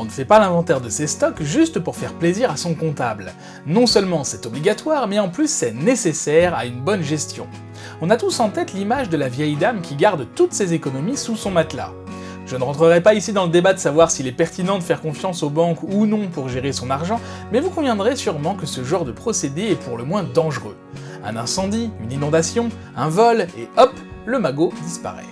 ne fait pas l'inventaire de ses stocks juste pour faire plaisir à son comptable. Non seulement c'est obligatoire, mais en plus c'est nécessaire à une bonne gestion. On a tous en tête l'image de la vieille dame qui garde toutes ses économies sous son matelas. Je ne rentrerai pas ici dans le débat de savoir s'il est pertinent de faire confiance aux banques ou non pour gérer son argent, mais vous conviendrez sûrement que ce genre de procédé est pour le moins dangereux. Un incendie, une inondation, un vol, et hop, le magot disparaît.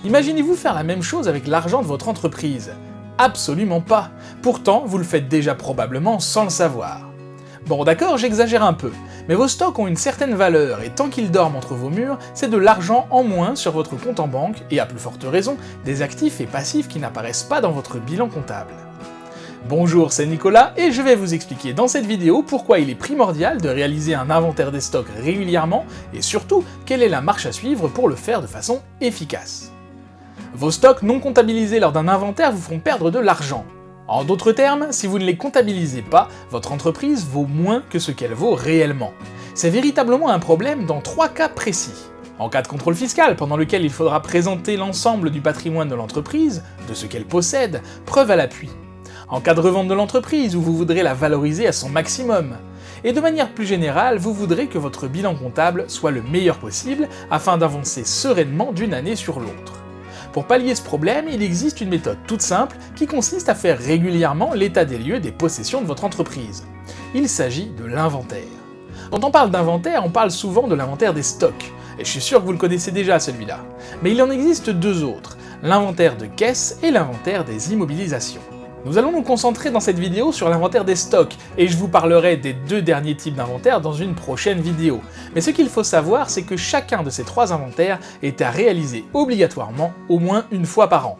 Imaginez-vous faire la même chose avec l'argent de votre entreprise? Absolument pas. Pourtant, vous le faites déjà probablement sans le savoir. Bon d'accord, j'exagère un peu, mais vos stocks ont une certaine valeur et tant qu'ils dorment entre vos murs, c'est de l'argent en moins sur votre compte en banque et à plus forte raison, des actifs et passifs qui n'apparaissent pas dans votre bilan comptable. Bonjour, c'est Nicolas et je vais vous expliquer dans cette vidéo pourquoi il est primordial de réaliser un inventaire des stocks régulièrement et surtout, quelle est la marche à suivre pour le faire de façon efficace. Vos stocks non comptabilisés lors d'un inventaire vous font perdre de l'argent. En d'autres termes, si vous ne les comptabilisez pas, votre entreprise vaut moins que ce qu'elle vaut réellement. C'est véritablement un problème dans 3 cas précis. En cas de contrôle fiscal, pendant lequel il faudra présenter l'ensemble du patrimoine de l'entreprise, de ce qu'elle possède, preuve à l'appui. En cas de revente de l'entreprise, où vous voudrez la valoriser à son maximum. Et de manière plus générale, vous voudrez que votre bilan comptable soit le meilleur possible, afin d'avancer sereinement d'une année sur l'autre. Pour pallier ce problème, il existe une méthode toute simple qui consiste à faire régulièrement l'état des lieux des possessions de votre entreprise. Il s'agit de l'inventaire. Quand on parle d'inventaire, on parle souvent de l'inventaire des stocks, et je suis sûr que vous le connaissez déjà celui-là. Mais il en existe 2 autres, l'inventaire de caisse et l'inventaire des immobilisations. Nous allons nous concentrer dans cette vidéo sur l'inventaire des stocks, et je vous parlerai des 2 derniers types d'inventaire dans une prochaine vidéo. Mais ce qu'il faut savoir, c'est que chacun de ces 3 inventaires est à réaliser obligatoirement au moins une fois par an.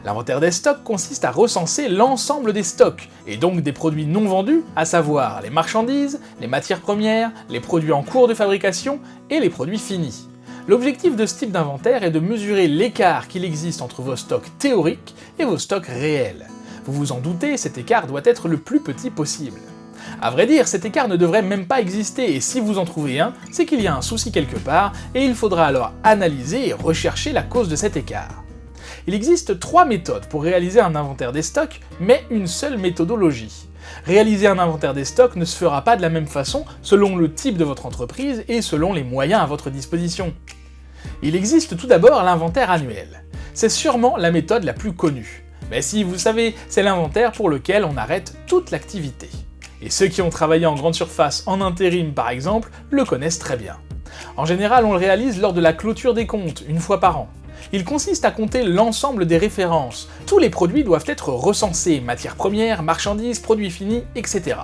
L'inventaire des stocks consiste à recenser l'ensemble des stocks, et donc des produits non vendus, à savoir les marchandises, les matières premières, les produits en cours de fabrication et les produits finis. L'objectif de ce type d'inventaire est de mesurer l'écart qu'il existe entre vos stocks théoriques et vos stocks réels. Vous vous en doutez, cet écart doit être le plus petit possible. À vrai dire, cet écart ne devrait même pas exister, et si vous en trouvez un, c'est qu'il y a un souci quelque part, et il faudra alors analyser et rechercher la cause de cet écart. Il existe 3 méthodes pour réaliser un inventaire des stocks, mais une seule méthodologie. Réaliser un inventaire des stocks ne se fera pas de la même façon selon le type de votre entreprise et selon les moyens à votre disposition. Il existe tout d'abord l'inventaire annuel. C'est sûrement la méthode la plus connue. Mais si, vous savez, c'est l'inventaire pour lequel on arrête toute l'activité. Et ceux qui ont travaillé en grande surface en intérim par exemple, le connaissent très bien. En général, on le réalise lors de la clôture des comptes, une fois par an. Il consiste à compter l'ensemble des références. Tous les produits doivent être recensés, matières premières, marchandises, produits finis, etc.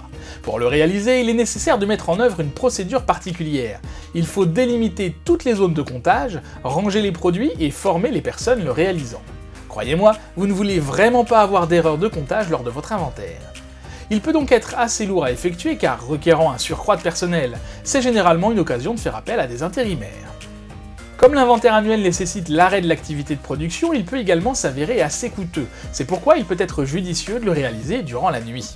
Pour le réaliser, il est nécessaire de mettre en œuvre une procédure particulière. Il faut délimiter toutes les zones de comptage, ranger les produits et former les personnes le réalisant. Croyez-moi, vous ne voulez vraiment pas avoir d'erreur de comptage lors de votre inventaire. Il peut donc être assez lourd à effectuer car requérant un surcroît de personnel, c'est généralement une occasion de faire appel à des intérimaires. Comme l'inventaire annuel nécessite l'arrêt de l'activité de production, il peut également s'avérer assez coûteux, c'est pourquoi il peut être judicieux de le réaliser durant la nuit.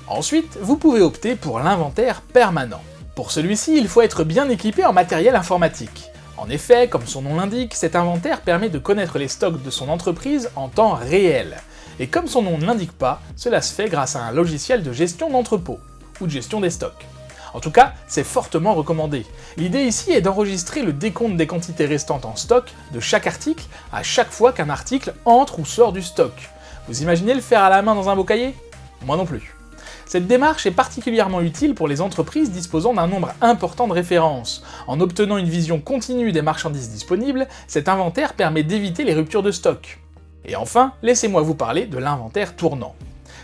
Ensuite, vous pouvez opter pour l'inventaire permanent. Pour celui-ci, il faut être bien équipé en matériel informatique. En effet, comme son nom l'indique, cet inventaire permet de connaître les stocks de son entreprise en temps réel. Et comme son nom ne l'indique pas, cela se fait grâce à un logiciel de gestion d'entrepôt, ou de gestion des stocks. En tout cas, c'est fortement recommandé. L'idée ici est d'enregistrer le décompte des quantités restantes en stock de chaque article à chaque fois qu'un article entre ou sort du stock. Vous imaginez le faire à la main dans un beau cahier? Moi non plus. Cette démarche est particulièrement utile pour les entreprises disposant d'un nombre important de références. En obtenant une vision continue des marchandises disponibles, cet inventaire permet d'éviter les ruptures de stock. Et enfin, laissez-moi vous parler de l'inventaire tournant.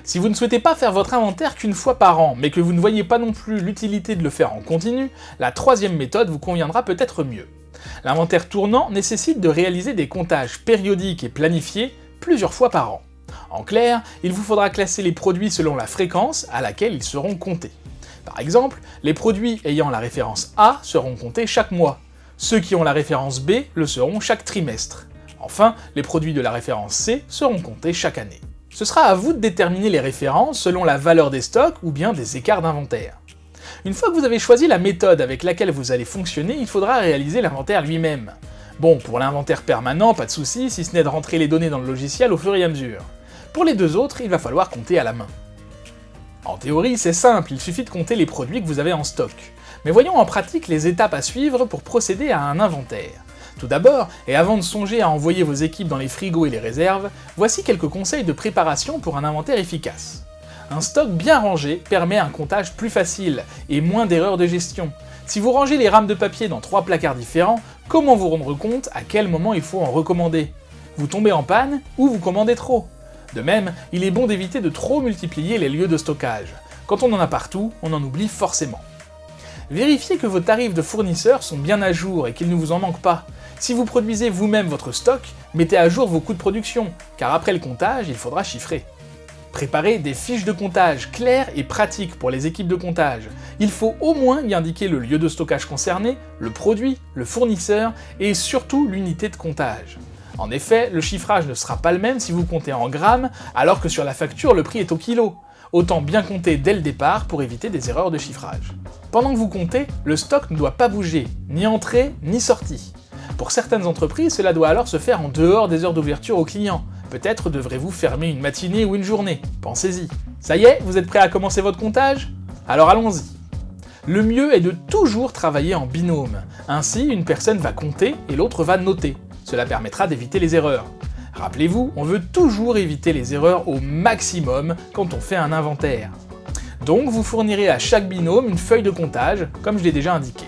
Si vous ne souhaitez pas faire votre inventaire qu'une fois par an, mais que vous ne voyez pas non plus l'utilité de le faire en continu, la 3e méthode vous conviendra peut-être mieux. L'inventaire tournant nécessite de réaliser des comptages périodiques et planifiés plusieurs fois par an. En clair, il vous faudra classer les produits selon la fréquence à laquelle ils seront comptés. Par exemple, les produits ayant la référence A seront comptés chaque mois, ceux qui ont la référence B le seront chaque trimestre. Enfin, les produits de la référence C seront comptés chaque année. Ce sera à vous de déterminer les références selon la valeur des stocks ou bien des écarts d'inventaire. Une fois que vous avez choisi la méthode avec laquelle vous allez fonctionner, il faudra réaliser l'inventaire lui-même. Bon, pour l'inventaire permanent, pas de souci, si ce n'est de rentrer les données dans le logiciel au fur et à mesure. Pour les deux autres, il va falloir compter à la main. En théorie, c'est simple, il suffit de compter les produits que vous avez en stock. Mais voyons en pratique les étapes à suivre pour procéder à un inventaire. Tout d'abord, et avant de songer à envoyer vos équipes dans les frigos et les réserves, voici quelques conseils de préparation pour un inventaire efficace. Un stock bien rangé permet un comptage plus facile et moins d'erreurs de gestion. Si vous rangez les rames de papier dans 3 placards différents, comment vous rendre compte à quel moment il faut en recommander? Vous tombez en panne ou vous commandez trop? De même, il est bon d'éviter de trop multiplier les lieux de stockage. Quand on en a partout, on en oublie forcément. Vérifiez que vos tarifs de fournisseurs sont bien à jour et qu'il ne vous en manque pas. Si vous produisez vous-même votre stock, mettez à jour vos coûts de production, car après le comptage, il faudra chiffrer. Préparez des fiches de comptage claires et pratiques pour les équipes de comptage. Il faut au moins y indiquer le lieu de stockage concerné, le produit, le fournisseur et surtout l'unité de comptage. En effet, le chiffrage ne sera pas le même si vous comptez en grammes, alors que sur la facture le prix est au kilo. Autant bien compter dès le départ pour éviter des erreurs de chiffrage. Pendant que vous comptez, le stock ne doit pas bouger, ni entrée, ni sortie. Pour certaines entreprises, cela doit alors se faire en dehors des heures d'ouverture aux clients. Peut-être devrez-vous fermer une matinée ou une journée, pensez-y. Ça y est, vous êtes prêt à commencer votre comptage? Alors allons-y. Le mieux est de toujours travailler en binôme. Ainsi, une personne va compter et l'autre va noter. Cela permettra d'éviter les erreurs. Rappelez-vous, on veut toujours éviter les erreurs au maximum quand on fait un inventaire. Donc vous fournirez à chaque binôme une feuille de comptage, comme je l'ai déjà indiqué.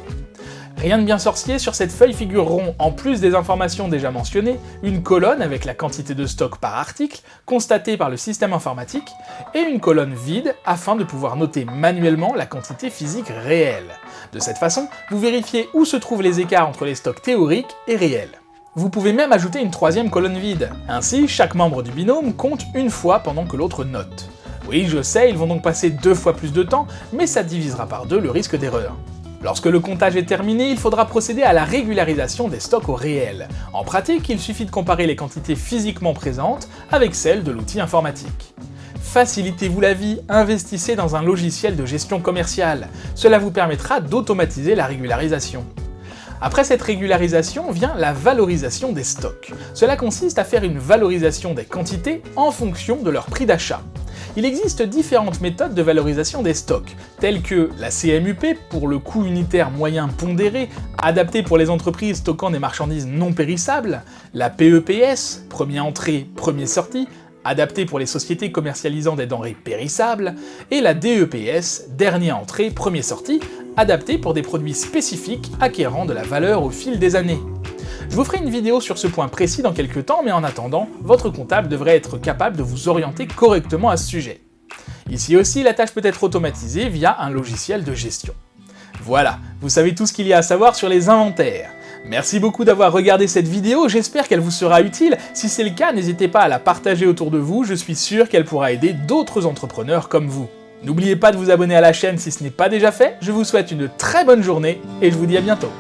Rien de bien sorcier, sur cette feuille figureront, en plus des informations déjà mentionnées, une colonne avec la quantité de stock par article, constatée par le système informatique, et une colonne vide afin de pouvoir noter manuellement la quantité physique réelle. De cette façon, vous vérifiez où se trouvent les écarts entre les stocks théoriques et réels. Vous pouvez même ajouter une troisième colonne vide. Ainsi, chaque membre du binôme compte une fois pendant que l'autre note. Oui, je sais, ils vont donc passer 2 fois plus de temps, mais ça divisera par 2 le risque d'erreur. Lorsque le comptage est terminé, il faudra procéder à la régularisation des stocks au réel. En pratique, il suffit de comparer les quantités physiquement présentes avec celles de l'outil informatique. Facilitez-vous la vie, investissez dans un logiciel de gestion commerciale. Cela vous permettra d'automatiser la régularisation. Après cette régularisation vient la valorisation des stocks. Cela consiste à faire une valorisation des quantités en fonction de leur prix d'achat. Il existe différentes méthodes de valorisation des stocks, telles que la CMUP pour le coût unitaire moyen pondéré, adapté pour les entreprises stockant des marchandises non périssables, la PEPS, premier entrée, premier sortie, adaptée pour les sociétés commercialisant des denrées périssables, et la DEPS, dernier entrée, premier sortie, adaptée pour des produits spécifiques acquérant de la valeur au fil des années. Je vous ferai une vidéo sur ce point précis dans quelques temps, mais en attendant, votre comptable devrait être capable de vous orienter correctement à ce sujet. Ici aussi, la tâche peut être automatisée via un logiciel de gestion. Voilà, vous savez tout ce qu'il y a à savoir sur les inventaires. Merci beaucoup d'avoir regardé cette vidéo, j'espère qu'elle vous sera utile. Si c'est le cas, n'hésitez pas à la partager autour de vous, je suis sûr qu'elle pourra aider d'autres entrepreneurs comme vous. N'oubliez pas de vous abonner à la chaîne si ce n'est pas déjà fait, je vous souhaite une très bonne journée et je vous dis à bientôt.